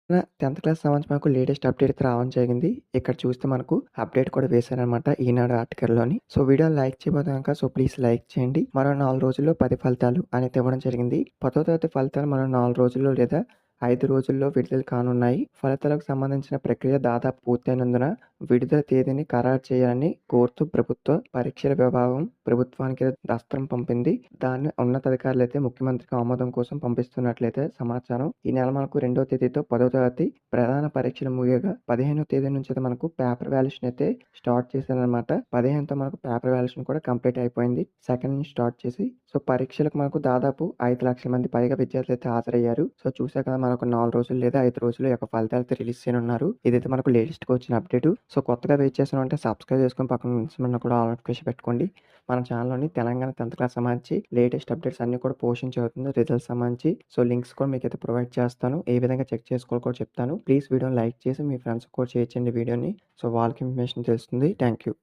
10థ్ క్లాస్ సంబంధించి మనకు లేటెస్ట్ అప్డేట్ అయితే రావడం జరిగింది. ఇక్కడ చూస్తే మనకు అప్డేట్ కూడా వేశారనమాట ఈనాడు ఆర్టికల్‌లోని. సో, వీడియోని లైక్ చేయకపోతే గనక ప్లీజ్ లైక్ చేయండి. మరో 4 రోజుల్లో 10 ఫలితాలు అనేది ఇవ్వడం జరిగింది. 10వ తరగతి ఫలితాలు మరో 4 రోజుల్లో లేదా 5 రోజుల్లో విడుదల కానున్నాయి. ఫలితాలకు సంబంధించిన ప్రక్రియ దాదాపు పూర్తయినందున విడుదల తేదీని ఖరారు చేయాలని కోరుతూ ప్రభుత్వ పరీక్షల విభాగం ప్రభుత్వానికి దస్త్రం పంపింది. దాన్ని ఉన్నతాధికారులైతే ముఖ్యమంత్రికి ఆమోదం కోసం పంపిస్తున్నట్లయితే సమాచారం. ఈ నెల మనకు 2వ తేదీతో 10వ తరగతి ప్రధాన పరీక్షలు ముగియగా 15వ తేదీ నుంచి అయితే మనకు పేపర్ వాల్యుయేషన్ అయితే స్టార్ట్ చేశారనమాట. 15తో మనకు పేపర్ వాల్యుయేషన్ కూడా కంప్లీట్ అయిపోయింది. సెకండ్ నుంచి స్టార్ట్ చేసి సో, పరీక్షలకు మనకు దాదాపు 5,00,000 మంది పైగా విద్యార్థులు అయితే హాజరయ్యారు. సో, చూసారు కదా మనకు 4 రోజులు లేదా 5 రోజుల్లో ఈ యొక్క ఫలితాలు అయితే రిలీజ్ చేయనున్నారు. ఇదైతే మనకు లేటెస్ట్‌గా వచ్చిన అప్డేట్. సో, కొత్తగా వెయిట్ చేస్తున్నారంటే సబ్స్క్రైబ్ చేసుకొని పక్కన ఉన్న కూడా ఆల్ నోటిఫికేషన్ పెట్టుకోండి. మన ఛానల్‌లోని తెలంగాణ 10థ్ క్లాస్ సంబంధించి లేటెస్ట్ అప్డేట్స్ అన్నీ కూడా పోస్టింగ్ అవుతుంది. రిజల్ట్స్ సంబంధించి. సో, లింక్స్ కూడా మీకైతే ప్రొవైడ్ చేస్తాను. ఏ విధంగా చెక్ చేసుకోవాలో కూడా చెప్తాను. ప్లీజ్ వీడియోని లైక్ చేసి మీ ఫ్రెండ్స్‌కి కూడా షేర్ చేయండి వీడియోని. సో, వాళ్ళకి ఇన్ఫర్మేషన్ తెలుస్తుంది. Thank you.